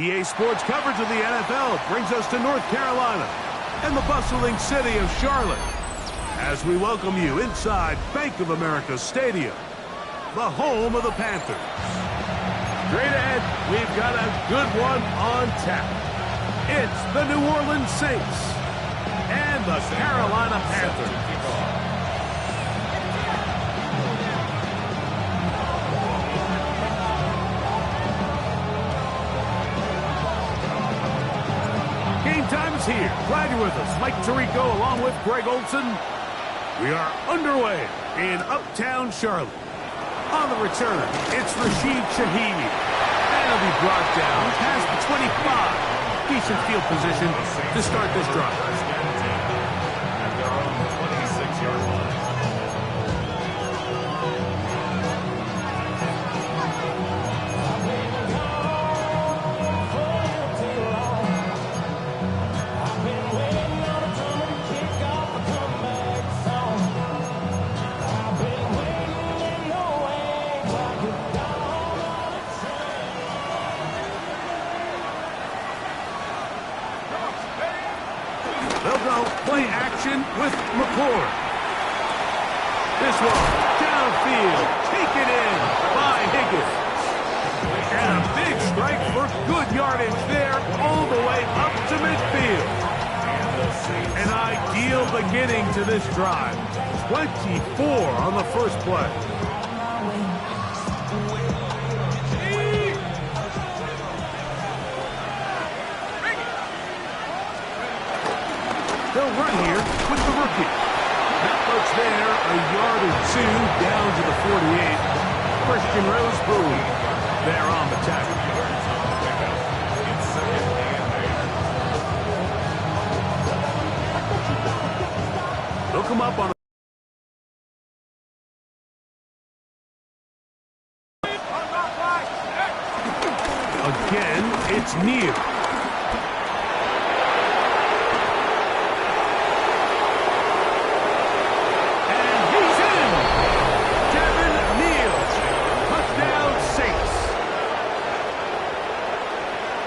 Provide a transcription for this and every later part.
EA Sports coverage of the NFL brings us to North Carolina and the bustling city of Charlotte as we welcome you inside Bank of America Stadium, the home of the Panthers. Straight ahead, we've got a good one on tap. It's the New Orleans Saints and the Carolina Panthers. Game time is here. Glad you're with us. Mike Tirico along with Greg Olson. We are underway in Uptown Charlotte. On the return, it's Rashid Shaheed. And he'll be brought down past the 25. Decent field position to start this drive. At their own 26-yard line. Play action with McCord. This one, downfield, taken in by Higgins. And a big strike for good yardage there all the way up to midfield. An ideal beginning to this drive. 24 on the first play. They'll run here with the rookie. That puts there a yard or two down to the 48. Christian Rose, boom, there on the tackle. They'll come up on again, it's Neal.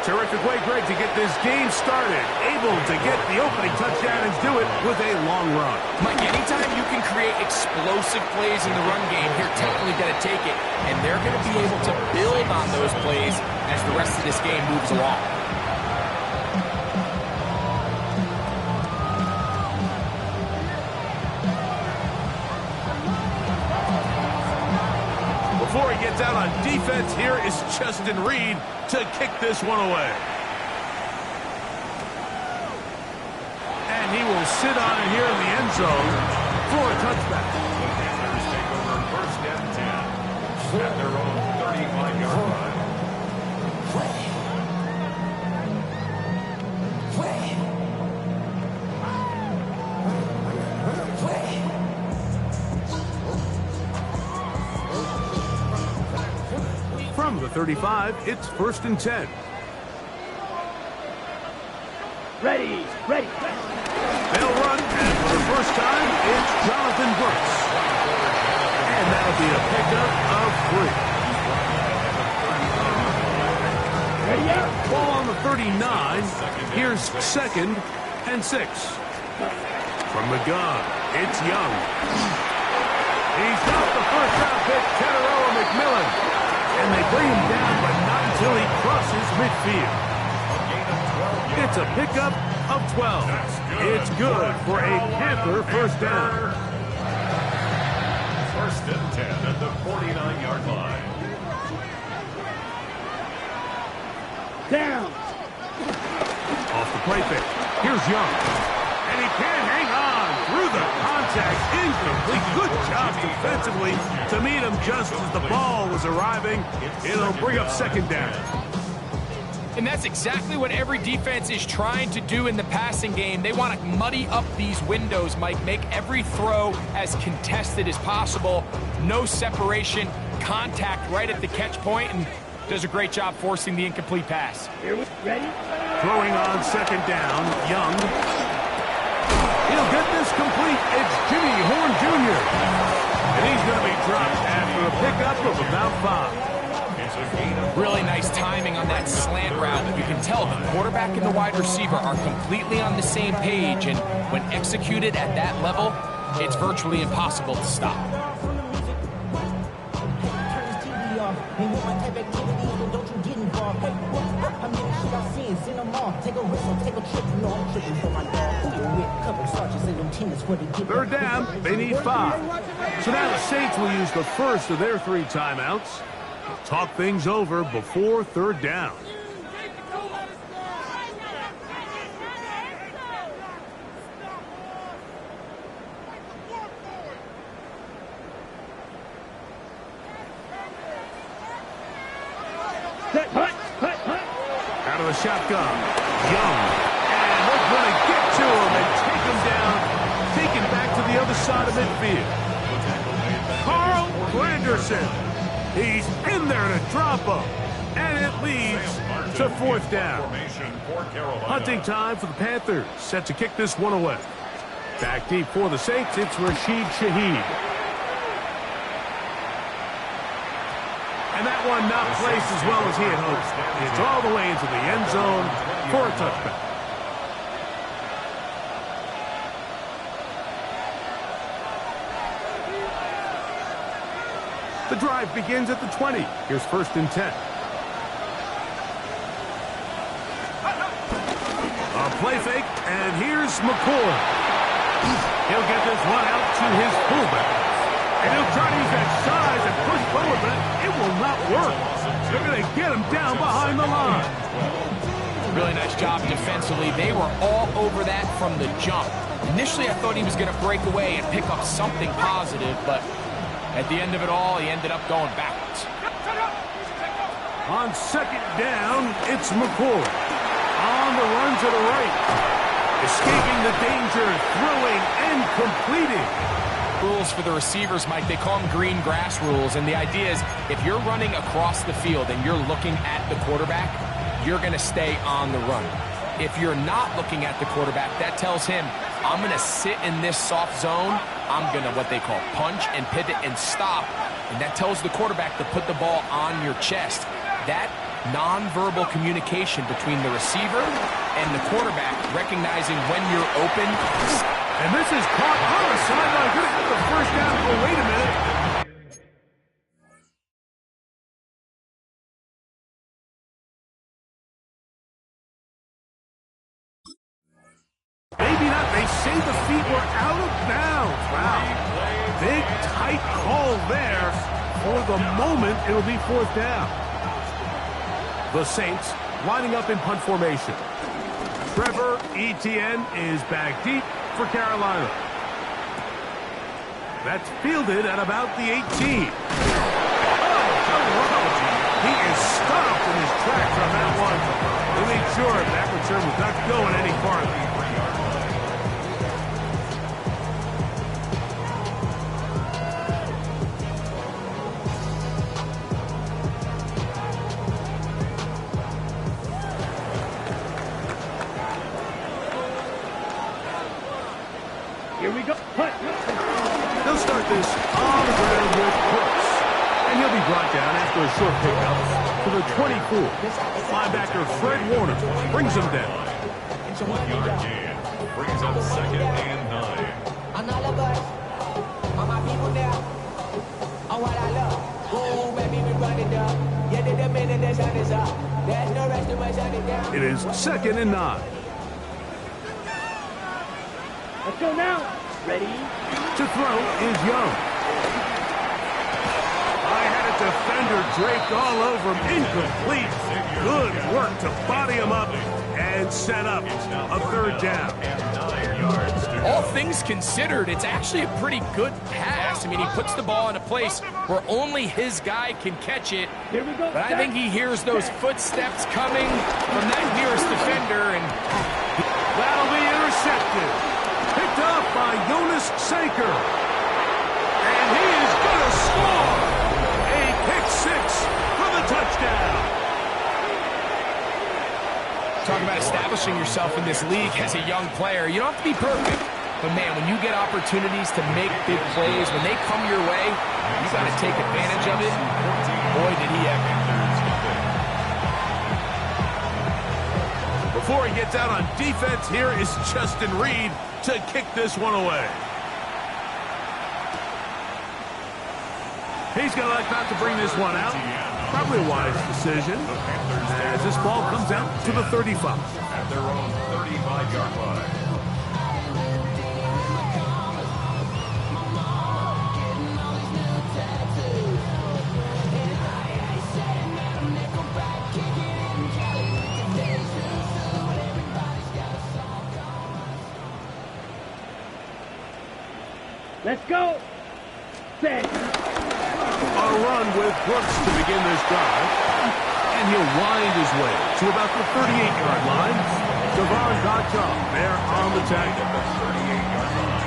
Terrific way, Greg, to get this game started. Able to get the opening touchdown and do it with a long run. Mike, anytime you can create explosive plays in the run game, you're definitely going to take it. And they're going to be able to build on those plays as the rest of this game moves along. Before he gets out on defense, here is Justin Reed to kick this one away. And he will sit on it here in the end zone for a touchback. The Panthers take over first and 10 at their own 35-yard line. From the 35, it's first and 10. Ready. They'll run, and for the first time, it's Jonathan Brooks. And that'll be a pickup of 3. Ready up. Ball on the 39. Here's second and 6. From the gun, it's Young. He's got the first-round pick, Teteroa McMillan. And they bring him down, but not until he crosses midfield. It's a pickup of 12. It's good for a Panther first down. First and 10 at the 49-yard line. Down. Off the play fake. Here's Young. And he can't hang on through the contact. Incomplete. Good job defensively to meet him just as the ball was arriving. It'll bring up second down. And that's exactly what every defense is trying to do in the passing game. They want to muddy up these windows, Mike, make every throw as contested as possible. No separation, contact right at the catch point, and does a great job forcing the incomplete pass. Here we ready. Throwing on second down, Young. He'll get this complete. It's Jimmy Horn Jr. And he's going to be dropped after a pickup of about 5. Really nice timing on that slant route. You can tell the quarterback and the wide receiver are completely on the same page, and when executed at that level, it's virtually impossible to stop. Third down, they need 5. So now the Saints will use the first of their 3 timeouts. Talk things over before third down. Out of the shotgun, Young. And they're going to get to him and take him down, taken back to the other side of midfield. Carl Granderson. He's in there to drop him. And it leads to fourth down. Hunting time for the Panthers. Set to kick this one away. Back deep for the Saints, it's Rashid Shaheed. And that one not placed as well as he had hoped. It's all the way into the end zone for a touchback. The drive begins at the 20. Here's 1st and 10. A play fake, and here's McCoy. He'll get this one out to his fullback. And he'll try to use that size and push forward, but it will not work. They're going to get him down behind the line. Really nice job defensively. They were all over that from the jump. Initially, I thought he was going to break away and pick up something positive, but at the end of it all, he ended up going backwards. On 2nd down, it's McCoy. On the run to the right. Escaping the danger, throwing and completing. Rules for the receivers, Mike, they call them green grass rules, and the idea is if you're running across the field and you're looking at the quarterback, you're going to stay on the run. If you're not looking at the quarterback, that tells him, I'm going to sit in this soft zone, I'm going to what they call punch and pivot and stop, and that tells the quarterback to put the ball on your chest. That nonverbal communication between the receiver and the quarterback, recognizing when you're open. And this is caught on the sideline. Going to have the first down. Oh, wait a minute. Maybe not. They say the feet were out of bounds. Wow. Big, tight call there. For the moment, it'll be 4th down. The Saints lining up in punt formation. Trevor Etienne is back deep for Carolina. That's fielded at about the 18. He is stopped in his tracks on that one. They made sure that return was not going any farther. Here we go. They'll start this on the ground with Brooks. And he'll be brought down after a short pickup to the 24. Linebacker Fred Warner brings him down. 1-yard gain. Brings up 2nd and 9. I'm all of us. All my people now. On what I love. Ooh, baby, we run it up. Yeah, the minute the sun is up. There's no rest to my shut it down. It is 2nd and 9. Let's go now. Ready? To throw is Young. I had a defender draped all over him. Incomplete. Good work to body him up and set up a 3rd down. All things considered, it's actually a pretty good pass. I mean, he puts the ball in a place where only his guy can catch it. Here we go. But I think he hears those footsteps coming from that nearest defender, and That'll be intercepted. Picked up by Jonas Sanker. And he is going to score. A pick 6 for the touchdown. talk about establishing yourself in this league as a young player. You don't have to be perfect. But, man, when you get opportunities to make big plays, when they come your way, you got to take advantage of it. Boy, did he ever. Before he gets out on defense, here is Justin Reed to kick this one away. He's going to like not to bring this one out. Probably a wise decision as this ball comes out to the 35. At their own 35-yard line. Let's go. Set. A run with Brooks to begin this drive. And he'll wind his way to about the 38-yard line. Devon Gotcha there on the tackle. At the 38-yard line.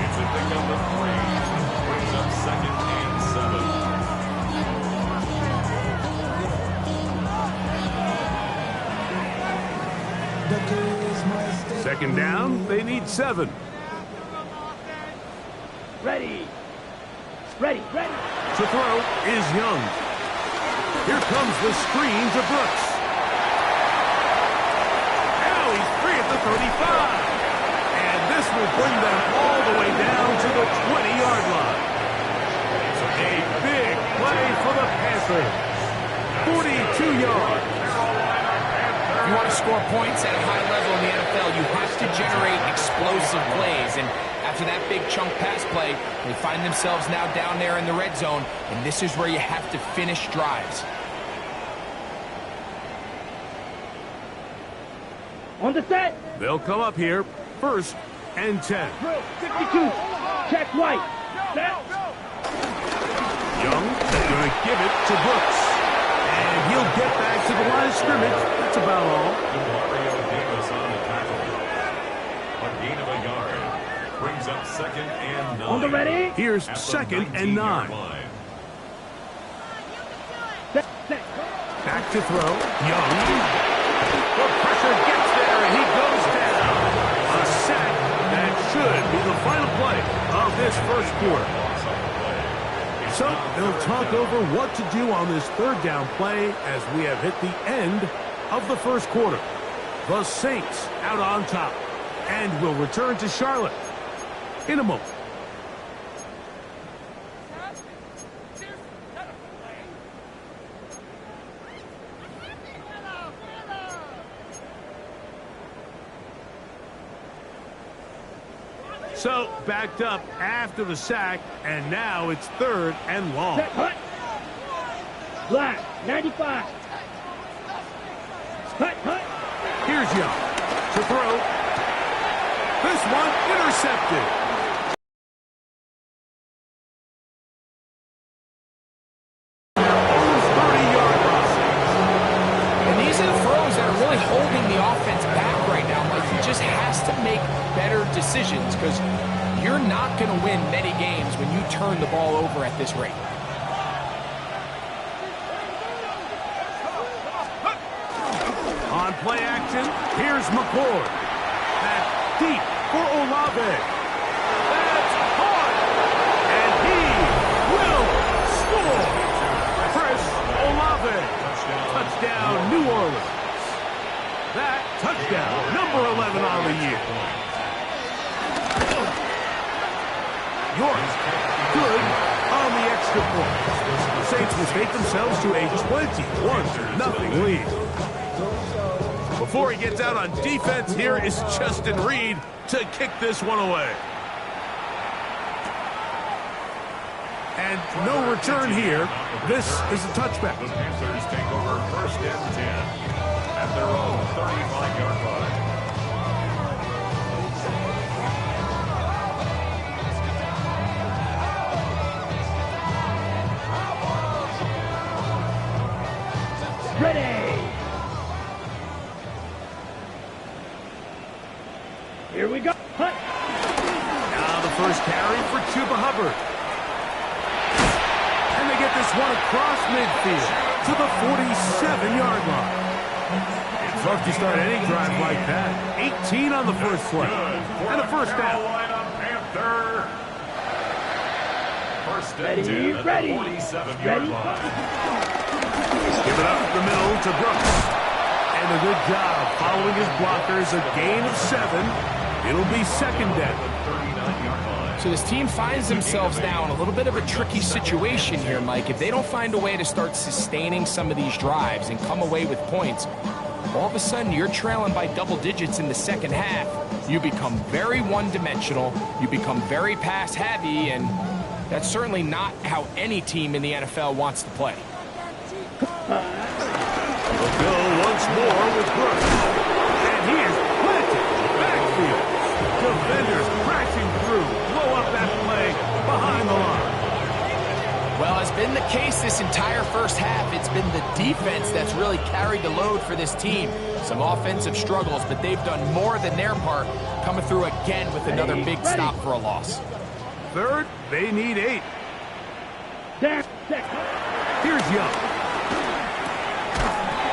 It's a pickup of 3. Brings up 2nd and 7. Second down, they need 7. Ready. Ready. Ready. To throw is Young. Here comes the screen to Brooks. Now he's free at the 35. And this will bring them all the way down to the 20-yard line. A big play for the Panthers. 42 yards. If you want to score points at a high level in the NFL, you have to generate explosive plays. And after that big chunk pass play, they find themselves now down there in the red zone, and this is where you have to finish drives. On the set. They'll come up here, 1st and 10. 52. Check right. Set. Young is going to give it to Brooks. And he'll get back to the line of scrimmage. That's about all. Mario Davis on the tackle. A gain of a yard. Brings up 2nd and 9. On the ready. Here's At the 2nd and 19-yard 9. line. Set. Set. Back to throw. Young. The pressure gets there, and he goes down. A sack that should be the final play of this first quarter. So they'll talk over what to do on this 3rd down play as we have hit the end of the first quarter. The Saints out on top, and will return to Charlotte in a moment. So backed up after the sack, and now it's 3rd and long. Set. Hut. Black. 95. Hut. Hut. Here's Young to throw. This one intercepted. Almost 30-yard loss. And these are the throws that are really holding the offense back right now. Like, he just has to make better decisions because you're not going to win many games when you turn the ball over at this rate. On play action, here's McCord. That's deep for Olave. That's hard. And he will score. Chris Olave. Touchdown, New Orleans. That touchdown, number 11 on the year. York, good on the extra point. The Saints will take themselves to a 21-0 lead. Before he gets out on defense, here is Justin Reed to kick this one away. And no return here. This is a touchback. The Panthers take over 1st and 10 at their own 35-yard line. Ready. Here we go. Hut. Now the first carry for Chuba Hubbard. And they get this one across midfield to the 47-yard line. It's rough to start any drive like that. 18 on the first play. And a first down. First and Ready, 10 at ready. the 47-yard Ready. line. Give it up the middle to Brooks. And a good job following his blockers. A gain of 7. It'll be second down. 39-yard line. So this team finds themselves now in a little bit of a tricky situation here, Mike. If they don't find a way to start sustaining some of these drives and come away with points, all of a sudden you're trailing by double digits in the second half. You become very one-dimensional. You become very pass-heavy, and that's certainly not how any team in the NFL wants to play. We'll go once more with Brooks. And he is planted in the backfield. Defenders crashing through. Blow up that play behind the line. Well, as been the case this entire first half, it's been the defense that's really carried the load for this team. Some offensive struggles, but they've done more than their part, coming through again with another big stop for a loss. Third, they need 8. There. Here's Young.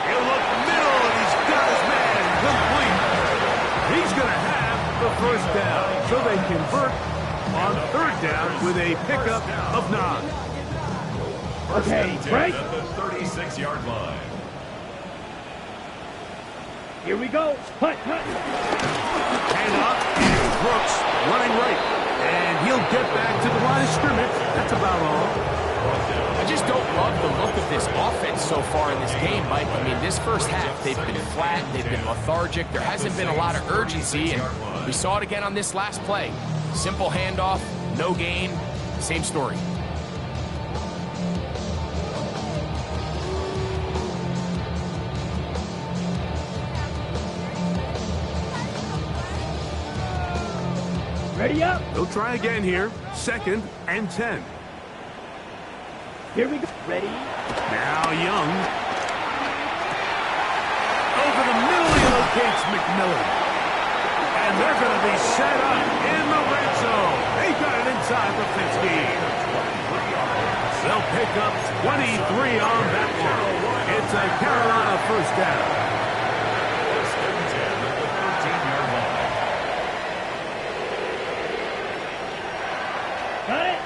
He'll look middle, and he's got his man complete. He's going to have the first down, so they convert on third down with a pickup of 9. Okay, break. At the 36-yard line. Here we go. Hut. Hand up, and Brooks running right. And he'll get back to the line of scrimmage. That's about all. I just don't love the look of this offense so far in this game, Mike. I mean, this first half, they've been flat, they've been lethargic. There hasn't been a lot of urgency, and we saw it again on this last play. Simple handoff, no gain, same story. Ready up. They'll try again here. Second and 10. Here we go. Ready. Now Young. Over the middle, he locates McMillan. And they're going to be set up in the red zone. They got it inside the 15. They'll pick up 23 on that one. It's a Carolina first down. Got it.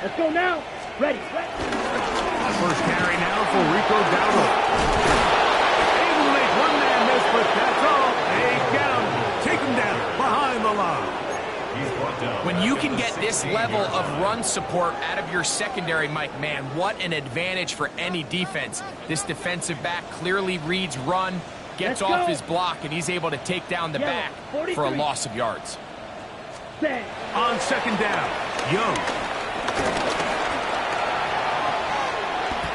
Let's go now. Ready. First carry now for Rico Dowdle. Able to make one man miss, but that's all. They get him. Take him down behind the line. When you can get this level of run support out of your secondary, Mike, man, what an advantage for any defense. This defensive back clearly reads run, gets off his block, and he's able to take down the back for a loss of yards. On second down, Young.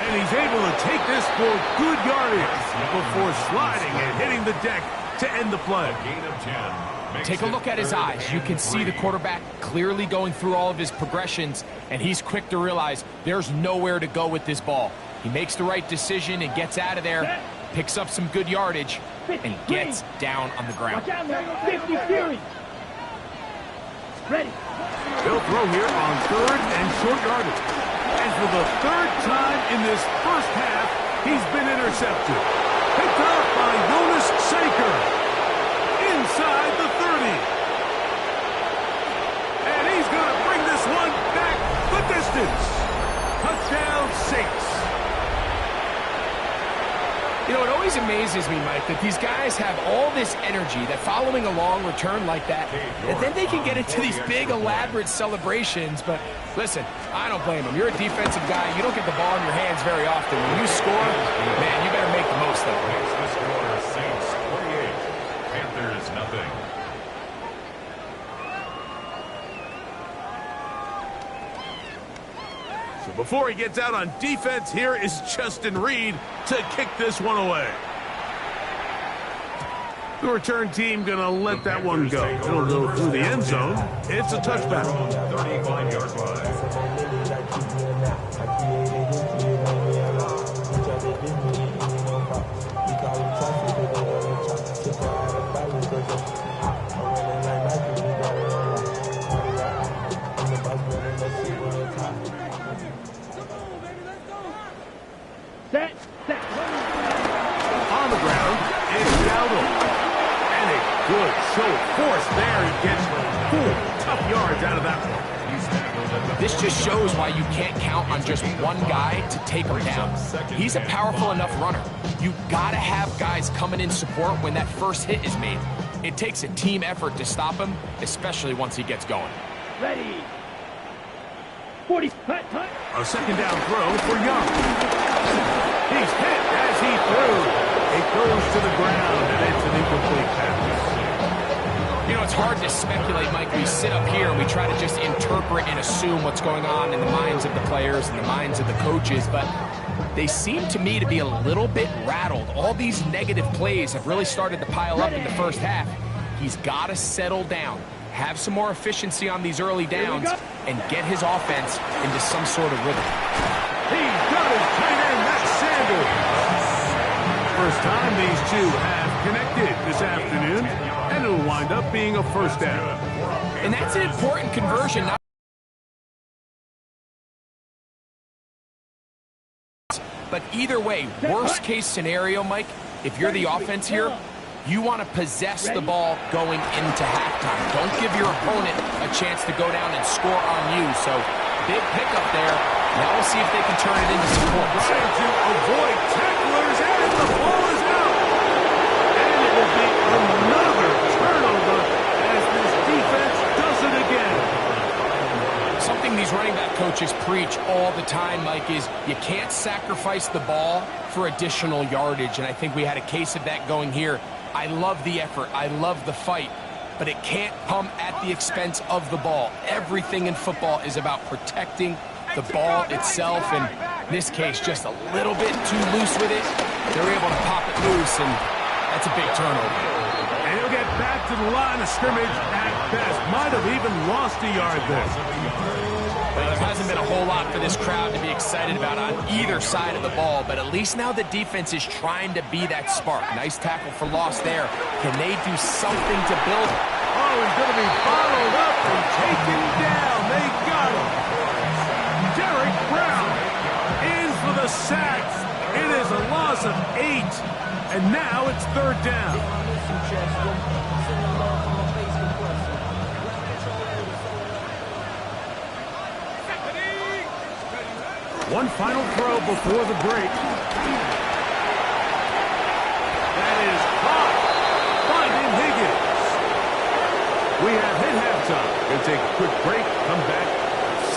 And he's able to take this for good yardage before sliding and hitting the deck to end the play. Gain of 10. Take a look at his eyes. You can see the quarterback clearly going through all of his progressions, and he's quick to realize there's nowhere to go with this ball. He makes the right decision and gets out of there, picks up some good yardage, and gets down on the ground. Watch out, man. 50 series. Ready. They'll throw here on third and short yardage. And for the third time in this first half, he's been intercepted. Picked up by Jonas Saker. Inside the 30. And he's going to bring this one back the distance. Touchdown Saints. You know, it always amazes me, Mike, that these guys have all this energy, that following a long return like that, and then they can get into these big, elaborate celebrations. But listen, I don't blame them. You're a defensive guy. You don't get the ball in your hands very often. When you score, man, you better make the most of it. The score, Saints 48, Panthers nothing. So before he gets out on defense, here is Justin Reed to kick this one away. The return team going to let that one go. It'll go through the end zone. It's a touchback. 35-yard line. Set. On the ground, it's Dowdle. And a good show of force there. He gets 4 tough yards out of that one. He's back This just shows why you can't count on just one guy to take him down. He's a powerful enough runner. You gotta have guys coming in support when that first hit is made. It takes a team effort to stop him, especially once he gets going. Ready. 40. Cut, cut. A second down throw for Young. He's hit as he threw. It goes to the ground, and it's an incomplete pass. You know, it's hard to speculate, Mike. We sit up here and we try to just interpret and assume what's going on in the minds of the players and the minds of the coaches, but they seem to me to be a little bit rattled. All these negative plays have really started to pile up in the first half. He's got to settle down, have some more efficiency on these early downs, and get his offense into some sort of rhythm. He's got his tight end, that's Sanders. First time these two have connected this afternoon, and it'll wind up being a first down. And that's an important conversion. But either way, worst case scenario, Mike, if you're the offense here, you want to possess the ball going into halftime. Don't give your opponent a chance to go down and score on you. So, big pickup there. Now we'll see if they can turn it into some points. Trying to avoid tacklers, and the ball is out. And it will be another turnover as this defense does it again. Something these running back coaches preach all the time, Mike, is you can't sacrifice the ball for additional yardage. And I think we had a case of that going here. I love the effort. I love the fight. But it can't come at the expense of the ball. Everything in football is about protecting the ball itself. And in this case, just a little bit too loose with it. They're able to pop it loose, and that's a big turnover. And he'll get back to the line of scrimmage at best. Might have even lost a yard there. Well, there hasn't been a whole lot for this crowd to be excited about on either side of the ball, but at least now the defense is trying to be that spark. Nice tackle for loss there. Can they do something to build it? Oh, he's going to be bottled up and taken down. They got him. Derek Brown in for the sack. It is a loss of 8, and now it's third down. One final throw before the break. That is caught. Finding Higgins. We have hit halftime. We'll take a quick break. Come back.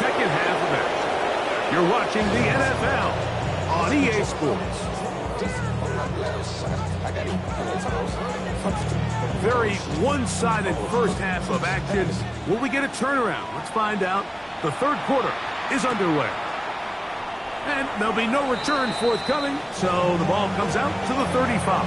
Second half of action. You're watching the NFL on EA Sports. Very one-sided first half of action. Will we get a turnaround? Let's find out. The third quarter is underway. And there'll be no return forthcoming, so the ball comes out to the 35.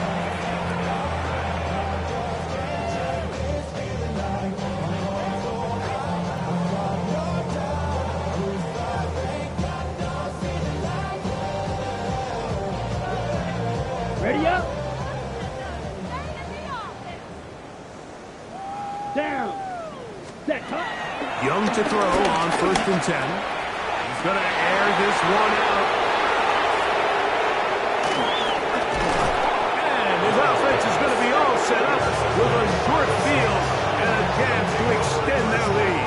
Ready up. Down. Set. Cut. Young to throw on 1st and 10. He's going to air this one out. And his offense is going to be all set up with a short field and a chance to extend their lead.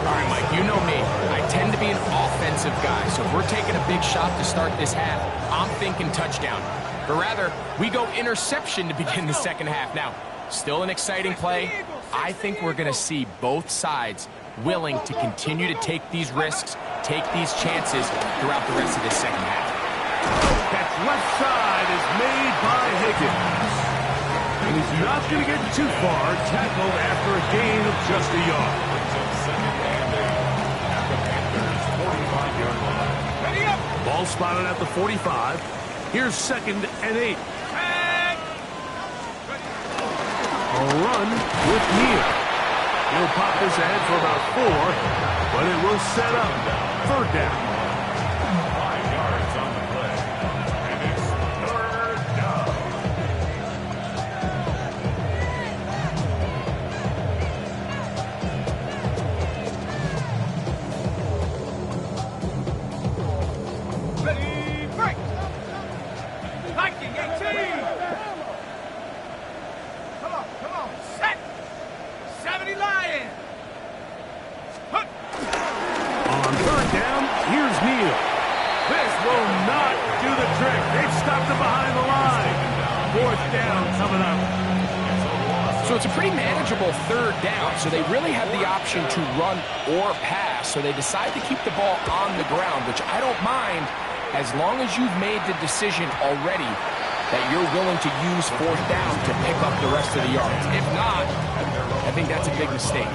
All right, Mike, you know me. I tend to be an offensive guy, so if we're taking a big shot to start this half, I'm thinking touchdown. But rather, we go interception to begin the second half. Now, still an exciting play. I think we're going to see both sides willing to continue to take these risks, take these chances throughout the rest of this second half. That left side is made by Higgins. And he's not going to get too far, tackled after a gain of just a yard. Ball spotted at the 45. Here's 2nd and 8. A run with Neal. He'll pop his head for about 4, but it will set up 3rd down. 5 yards on the play, and it's 3rd down. Ready, break! Viking 18! Come on, set! 70 Lion! Hook! This will not do the trick. They've stopped it behind the line. Fourth down coming up. So it's a pretty manageable third down, so they really have the option to run or pass, so they decide to keep the ball on the ground, which I don't mind as long as you've made the decision already that you're willing to use fourth down to pick up the rest of the yards. If not, I think that's a big mistake.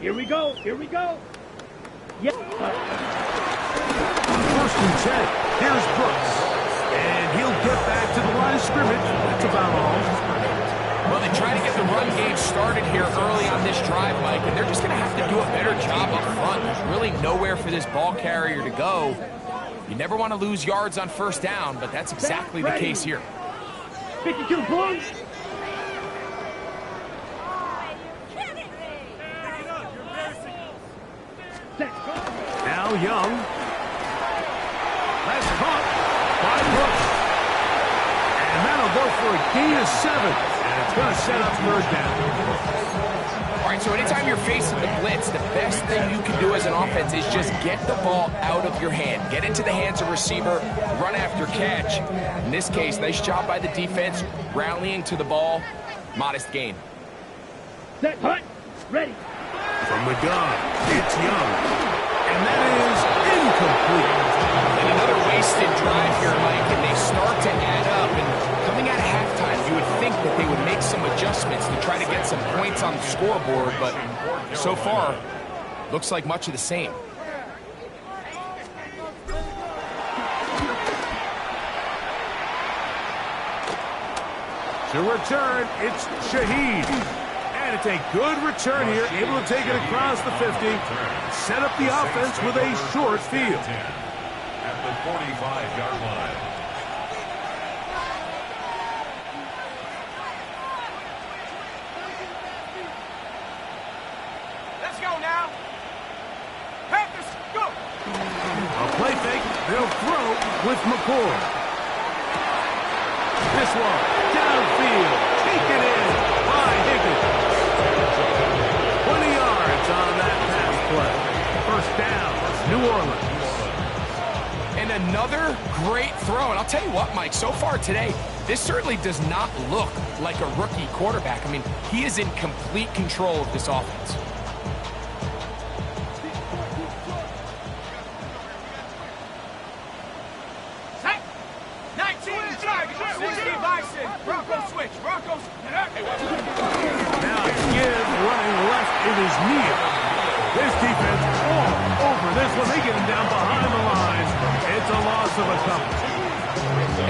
Here we go. Here we go. Yeah. First and 10. Here's Brooks. And he'll get back to the line of scrimmage. That's about all. Well, they try to get the run game started here early on this drive, Mike, and they're just going to have to do a better job up front. There's really nowhere for this ball carrier to go. You never want to lose yards on first down, but that's exactly the case here. 52 points. Now Young. That's caught by Brooks. And that'll go for a gain of 7. And it's going to set up third down. All right, so anytime you're facing the blitz, the best thing you can do as an offense is just get the ball out of your hand. Get into the hands of receiver, run after catch. In this case, nice job by the defense, rallying to the ball. Modest gain. Set, hut, ready. From the gun, it's Young. And that is incomplete. And another wasted drive here, Mike, and they start to add up. And coming out of halftime, you would think that they would make some adjustments to try to get some points on the scoreboard, but so far, looks like much of the same. To return, it's Shaheed. And it's a good return here, able to take it across the 50, set up the offense with a short field. At the 45-yard line. Let's go now. Panthers, go. A play fake, they'll throw with McCoy. This one, downfield, taken in by Higgins. 20 yards on that pass play. First down, New Orleans. And another great throw. And I'll tell you what, Mike, so far today, this certainly does not look like a rookie quarterback. I mean, he is in complete control of this offense. Set. 19 Tigers. 60 Bison. Broncos switch. Broncos. Now Gibbs running left in his knee. This defense all over this one. They get him down behind the lines. It's a loss of a couple.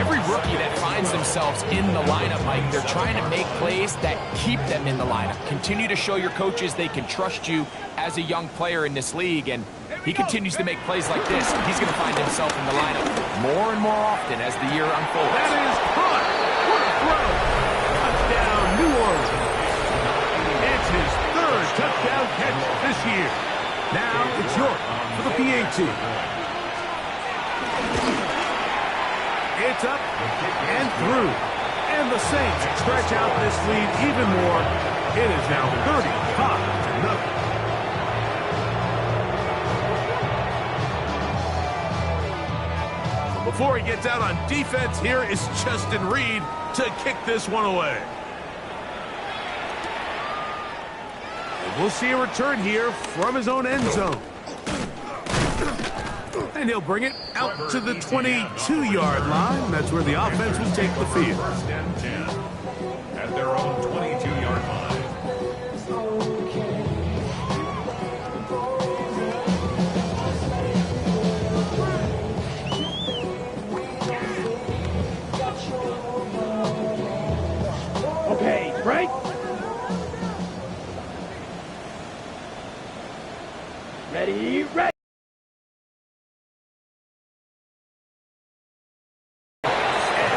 Every rookie that finds themselves in the lineup, Mike, they're trying to make plays that keep them in the lineup. Continue to show your coaches they can trust you as a young player in this league, and he continues to make plays like this. He's going to find himself in the lineup more and more often as the year unfolds. That is caught. What a throw. Touchdown, New Orleans. It's his third touchdown catch this year. Now it's York for the PAT. It's up and through. And the Saints stretch out this lead even more. It is now 35-0. Before he gets out on defense, here is Justin Reed to kick this one away. And we'll see a return here from his own end zone. And he'll bring it out to the 22-yard line. That's where the offense will take the field. First and 10 at their own 22-yard line. Okay, right? Ready, ready.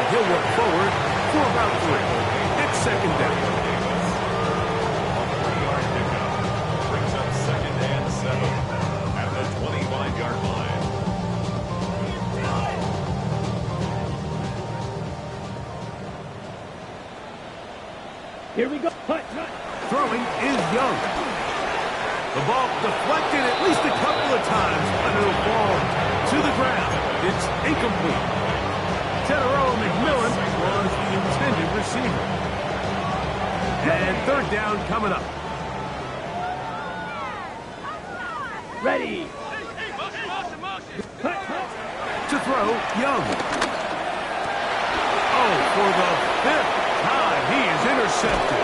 He'll work forward for about 3. It's second down. A 3-yard pickup brings up second and 7 at the 25-yard line. Here we go. Hut. Throwing is Young. The ball deflected at least a couple of times, and it'll fall to the ground. It's incomplete. Teteroa McMillan was the intended receiver. And third down coming up. Ready. To throw, Young. Oh, for the fifth time, he is intercepted.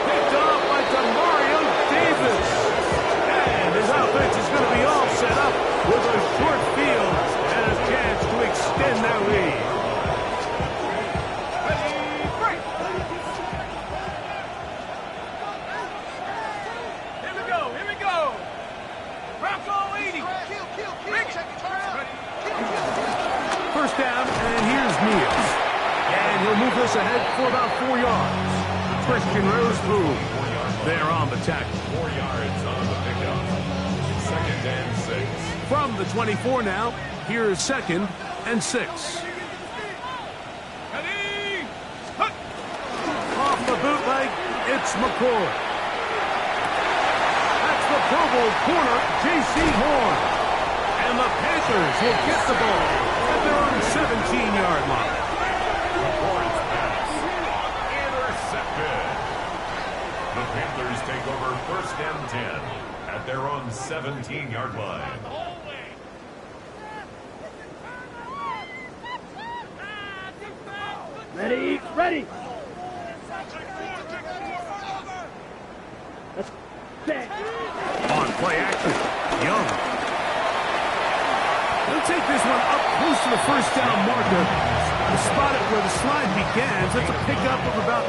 Picked off by Demario Davis. And his offense is going to be all set up with a short field and a chance to extend their lead. Here we go. Bronco 80. First down, and here's Niels. And he'll move this ahead for about 4 yards. Christian Roseboom there on the tackle. 4 yards on the pickup. Second and 6. From the 24 now, here's second and 6. Ready. Off the bootleg, it's McCoy. That's the Pro Bowl corner, J.C. Horn. And the Panthers will get the ball at their own 17-yard line. McCoy's pass. Intercepted. The Panthers take over first and 10 at their own 17-yard line. Ready. Set. On play action, Young. They'll take this one up close to the first down marker. The spot it where the slide begins. That's a pickup of about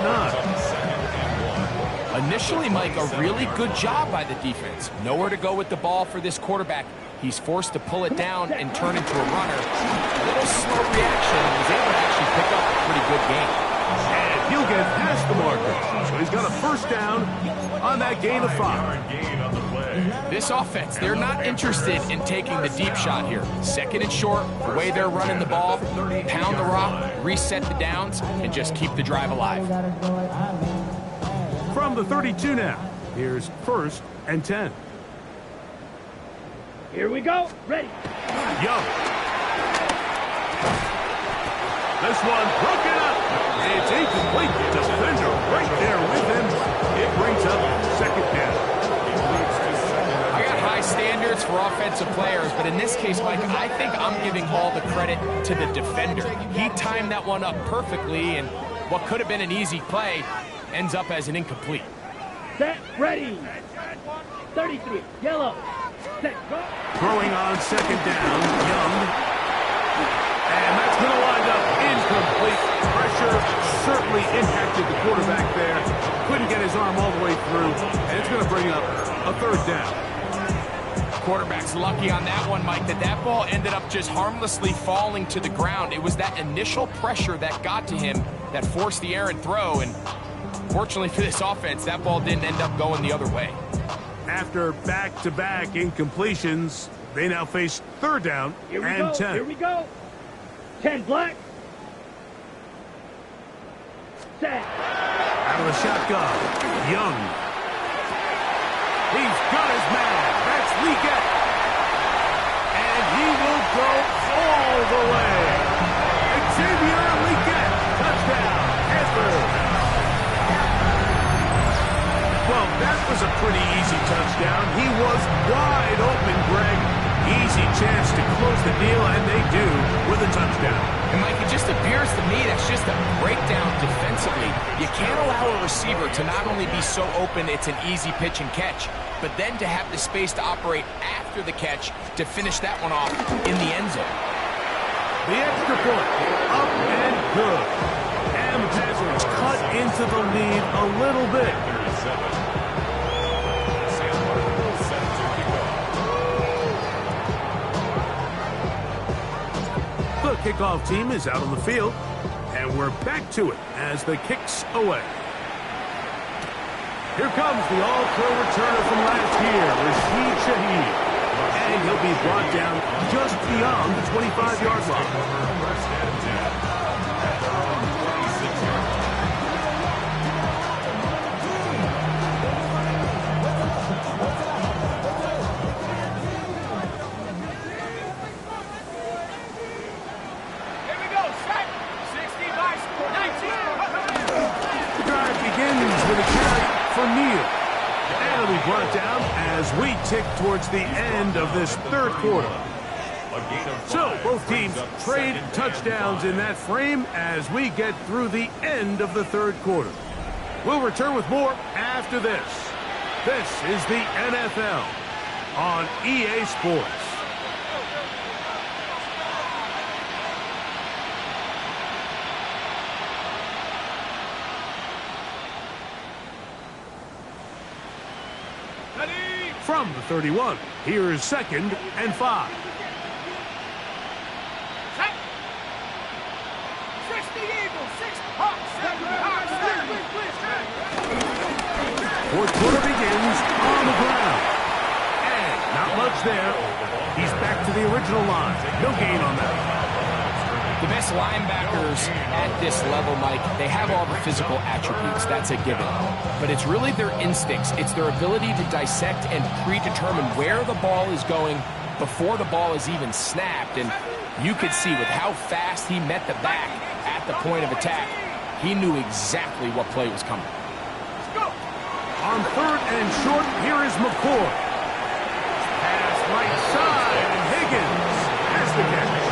9. Initially, Mike, a really good job by the defense. Nowhere to go with the ball for this quarterback. He's forced to pull it down and turn into a runner. A little slow reaction, and was able to actually pick up a pretty good game. And he'll get past the marker. So he's got a first down on that gain of 5. 5-yard gain on the play. This offense, they're not interested in taking the deep shot here. Second and short, the way they're running the ball, pound the rock, reset the downs, and just keep the drive alive. From the 32 now, here's first and 10. Here we go. Ready. Young. This one broken up. It's incomplete. Defender right there with him. It brings up second down. I got high standards for offensive players, but in this case, Mike, I think I'm giving all the credit to the defender. He timed that one up perfectly, and what could have been an easy play ends up as an incomplete. Set. Ready. 33. Yellow. Set. Go. Throwing on second down, Young. And that's going to wind up incomplete. Pressure certainly impacted the quarterback there. Couldn't get his arm all the way through, and it's going to bring up a third down. Quarterback's lucky on that one, Mike, that ball ended up just harmlessly falling to the ground. It was that initial pressure that got to him that forced the errant throw, and fortunately for this offense, that ball didn't end up going the other way. After back-to-back incompletions, they now face third down and 10. Here we go. 10 black. Set. Out of the shotgun, Young. He's got his man. That's Liggett. And he will go all the way. Xavier Liggett. Touchdown. Panthers. Well, that was a pretty easy touchdown. He was wide open, Greg. Easy chance to close the deal, and they do with a touchdown. And Mike, it just appears to me that's just a breakdown defensively. You can't allow a receiver to not only be so open it's an easy pitch and catch, but then to have the space to operate after the catch to finish that one off in the end zone. The extra point, up and good. And the Panthers cut into the lead a little bit. The kickoff team is out on the field, and we're back to it as the kick's away. Here comes the all-pro returner from last year, Rashid Shaheed. And he'll be brought down just beyond the 25-yard line. for Neal. And it'll be brought down as we tick towards the end of this third quarter. So, both teams trade touchdowns in that frame as we get through the end of the third quarter. We'll return with more after this. This is the NFL on EA Sports. From the 31, here is 2nd and 5. Fourth quarter begins on the ground. And not much there. He's back to the original line. No gain on that. The best linebackers at this level, Mike, they have all the physical attributes. That's a given. But it's really their instincts. It's their ability to dissect and predetermine where the ball is going before the ball is even snapped. And you could see with how fast he met the back at the point of attack, he knew exactly what play was coming. On 3rd and short, here is McCoy. Pass right side, and Higgins has the catch.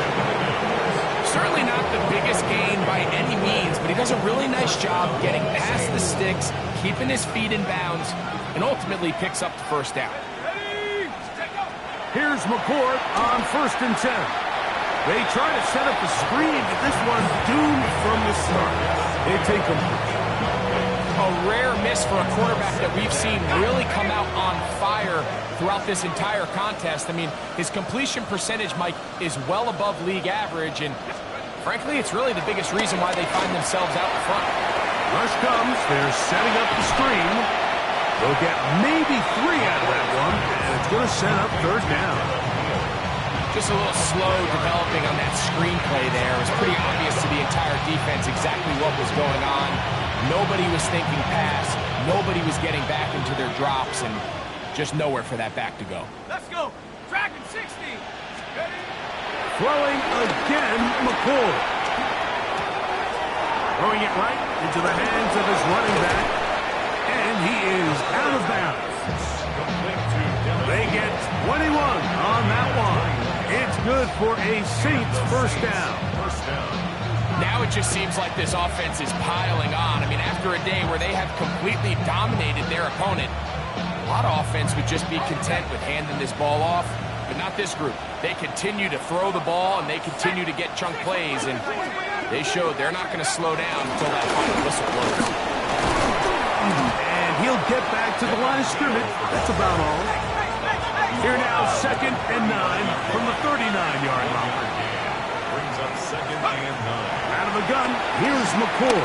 Certainly not the biggest gain by any means, but he does a really nice job getting past the sticks, keeping his feet in bounds, and ultimately picks up the first down. Here's McCoy on 1st and 10. They try to set up the screen, but this one's doomed from the start. It's incomplete. A rare miss for a quarterback that we've seen really come out on fire throughout this entire contest. I mean, his completion percentage, Mike, is well above league average, and frankly, it's really the biggest reason why they find themselves out in front. Rush comes. They're setting up the screen. They'll get maybe 3 out of that one, and it's going to set up 3rd down. Just a little slow developing on that screenplay there. It was pretty obvious to the entire defense exactly what was going on. Nobody was thinking pass. Nobody was getting back into their drops, and just nowhere for that back to go. Let's go. Dragon 60. Throwing again, McCoy. Throwing it right into the hands of his running back, and he is out of bounds. They get 21 on that one. It's good for a Saints first down. Now it just seems like this offense is piling on. I mean, after a day where they have completely dominated their opponent, a lot of offense would just be content with handing this ball off, but not this group. They continue to throw the ball, and they continue to get chunk plays, and they showed they're not going to slow down until that final whistle blows. And he'll get back to the line of scrimmage. That's about all. Here now, 2nd and 9 from the 39-yard line. Brings up 2nd and 9. Out of the gun, here's McCoy.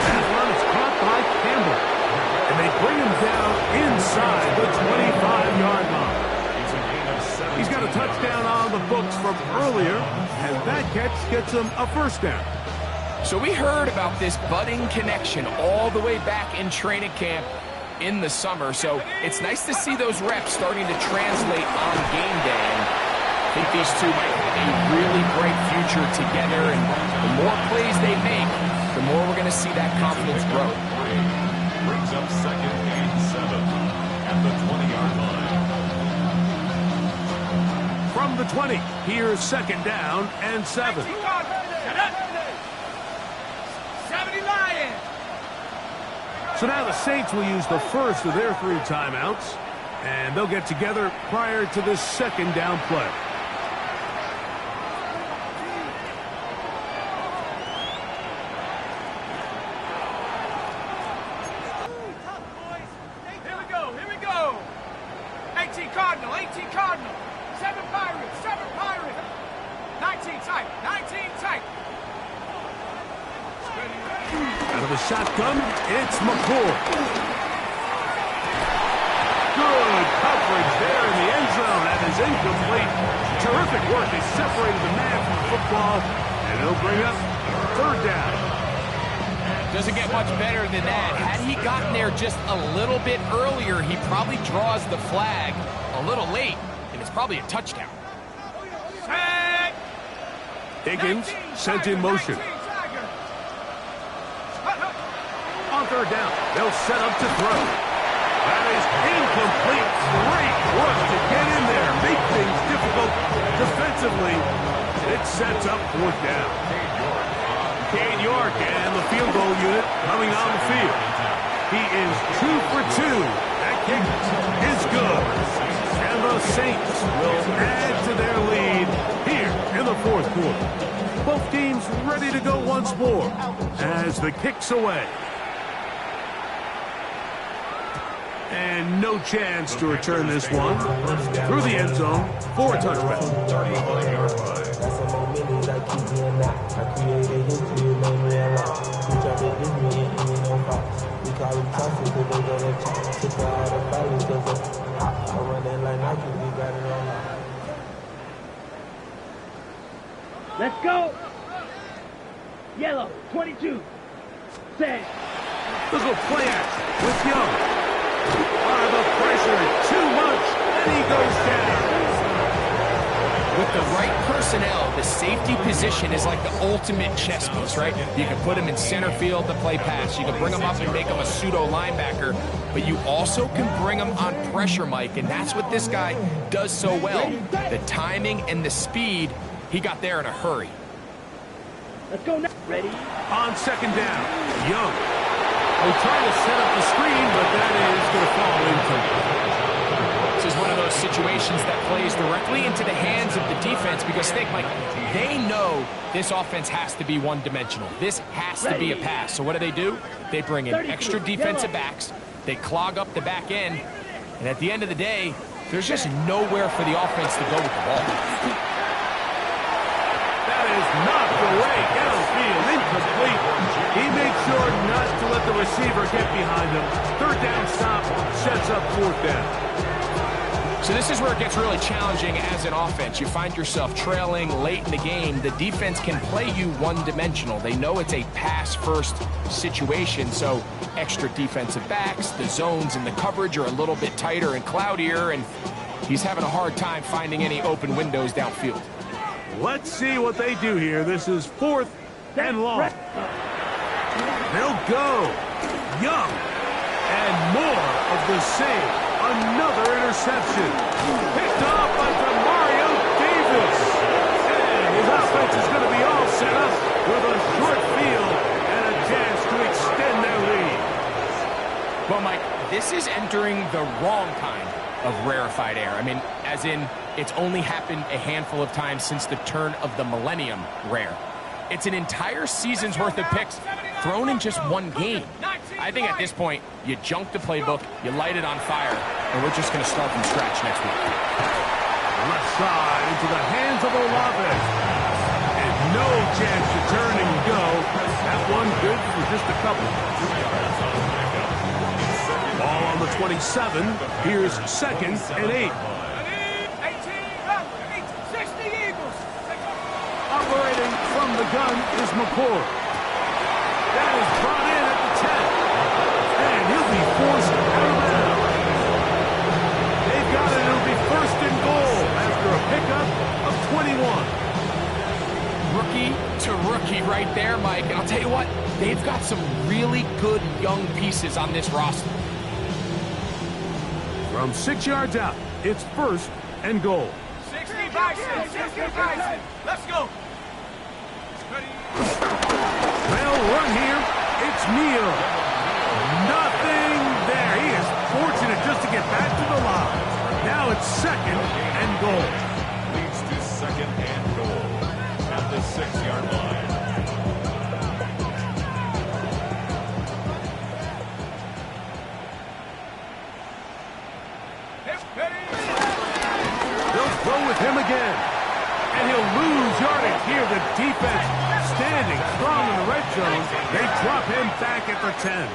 That one is caught by Campbell. And they bring him down inside the 25-yard line. He's got a touchdown on the books from earlier, and that catch gets him a first down. So we heard about this budding connection all the way back in training camp in the summer, so it's nice to see those reps starting to translate on game day. And I think these two might have a really bright future together, and the more plays they make, the more we're going to see that confidence grow. Brings up 2nd and 7 at the 20-yard line. From the 20, here's 2nd down and 7. 70 Lions. So now the Saints will use the first of their 3 timeouts, and they'll get together prior to this 2nd down play. Here we go. 18 Cardinal, 7 Pirate. 19 tight. Out of the shotgun, it's McCoy. Good coverage there in the end zone. That is incomplete. Terrific work. They separated the man from the football, and it'll bring up 3rd down. Doesn't get much better than that. Had he gotten there just a little bit earlier, he probably draws the flag a little late, and it's probably a touchdown. Higgins sent in motion. third down. They'll set up to throw. That is incomplete. Great work to get in there. Make things difficult defensively. It sets up fourth down. Cade York and the field goal unit coming on the field. He is 2 for 2. That kick is good. And the Saints will add to their lead here in the fourth quarter. Both teams ready to go once more as the kick's away. And no chance to return this one through the end zone for a touchback. 35-yard line. Let's go. Yellow, 22. Set. Look at play action with Young. The pressure too much, and he goes down. With the right personnel, the safety position is like the ultimate chess piece, right? You can put him in center field to play pass. You can bring him up and make him a pseudo linebacker, but you also can bring him on pressure, Mike, and that's what this guy does so well. The timing and the speed, he got there in a hurry. Let's go now. Ready? On second down, Young. They're trying to set up the screen, but that is going to fall incomplete. This is one of those situations that plays directly into the hands of the defense because think, Mike, they know this offense has to be one-dimensional. This has to be a pass. So what do? They bring in extra defensive backs. They clog up the back end. And at the end of the day, there's just nowhere for the offense to go with the ball. That is knocked away. Downfield, incomplete. He makes sure not to let the receiver get behind him. Third down stop sets up fourth down. So this is where it gets really challenging as an offense. You find yourself trailing late in the game. The defense can play you one-dimensional. They know it's a pass-first situation, so extra defensive backs, the zones and the coverage are a little bit tighter and cloudier, and he's having a hard time finding any open windows downfield. Let's see what they do here. This is fourth and long. They'll go. Young. And more of the same. Another interception. Picked off by Mario Davis. And his offense is going to be all set up with a short field and a chance to extend their lead. Well, Mike, this is entering the wrong kind of rarefied air. I mean, as in, it's only happened a handful of times since the turn of the millennium rare. It's an entire season's worth of picks thrown in just one game. I think at this point, you junk the playbook, you light it on fire, and we're just going to start from scratch next week. Left side into the hands of Olave. And no chance to turn and go. That one good for just a couple. Ball on the 27. Here's second and 8. Operating from the gun is McCord. That is brought in at the 10. And he'll be forced out of bounds. They've got it. It'll be first and goal after a pickup of 21. Rookie to rookie right there, Mike. And I'll tell you what, they've got some really good young pieces on this roster. From 6 yards out, it's first and goal. 60 Bison, 60 Bison. Let's go. Well, run here. It's Neal. Nothing there. He is fortunate just to get back to the line. Now it's second and goal. Leads to second and goal at the 6-yard line. They'll throw with him again. And he'll lose yardage here. The defense standing strong in the red zone. They drop him back at the 10.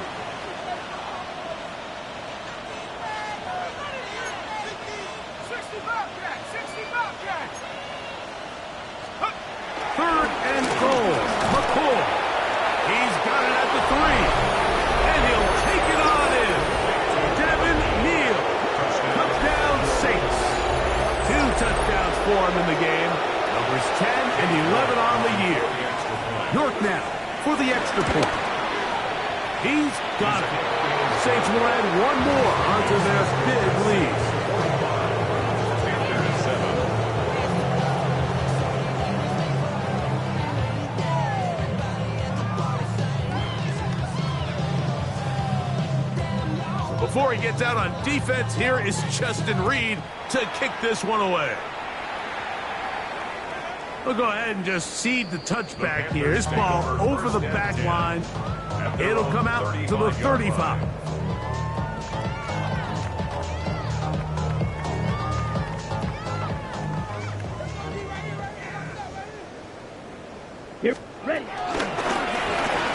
Third and goal. McCoy. He's got it at the 3. And he'll take it on in. Devin Neal. Touchdown Saints. 2 touchdowns for him in the game. Numbers 10 and 11 on the year. York now for the extra point. He's got it. Saints will add one more onto their big lead. Before he gets out on defense, here is Justin Reed to kick this one away. We'll go ahead and just cede the touchback here. This ball over the back line. It'll come out to the 35. Here, ready.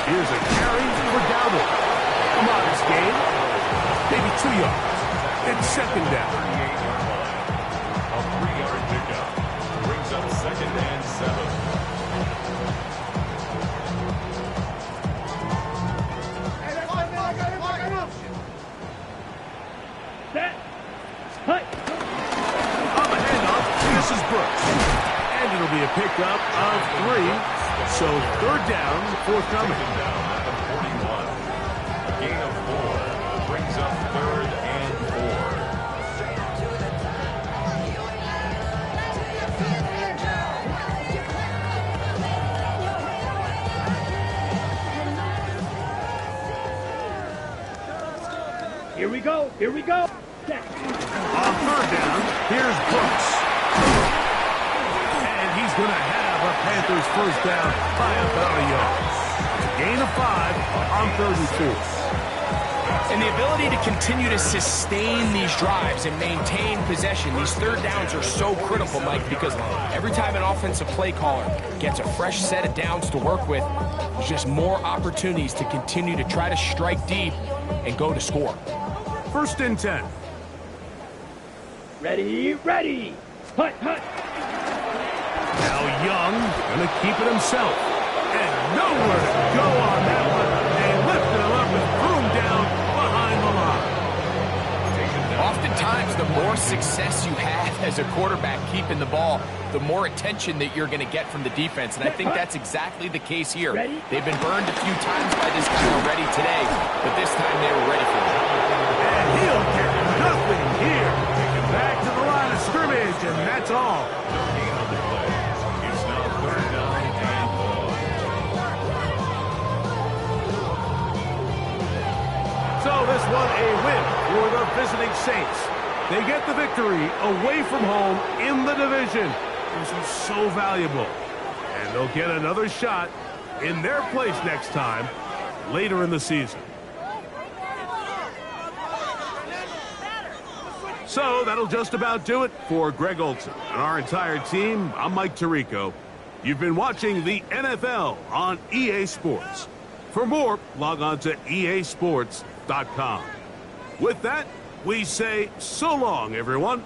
Here's a carry for Dowdle. Come on, this game. Maybe 2 yards. It's second down. A 3-yard pickup brings up 2nd and 7. Set. Hut. On the handoff, this is Brooks. And it'll be a pickup of 3. So third down, forthcoming. Second down at the 41. A gain of 4 brings up 3rd and 4. Here we go. Here we go. Set. On third down, here's Brooks. And he's going to have a Panthers first down by about a yard. It's a gain of 5 on 3rd and 4. And the ability to continue to sustain these drives and maintain possession, these third downs are so critical, Mike, because every time an offensive play caller gets a fresh set of downs to work with, there's just more opportunities to continue to try to strike deep and go to score. 1st and 10. Ready, ready. Hut, hut. Now Young going to keep it himself. And nowhere to go on that one. They lifted him up and threw him down behind the line. Oftentimes, the more success you have as a quarterback keeping the ball, the more attention that you're going to get from the defense. And I think that's exactly the case here. They've been burned a few times by this guy already today, but this time they were ready for it. And he'll get nothing here. Back to the line of scrimmage, and that's all. It's now 3rd down and 4. So this one a win for the visiting Saints. They get the victory away from home in the division. This was so valuable. And they'll get another shot in their place next time later in the season. So that'll just about do it for Greg Olson and our entire team. I'm Mike Tirico. You've been watching the NFL on EA Sports. For more, log on to easports.com. With that, we say so long, everyone.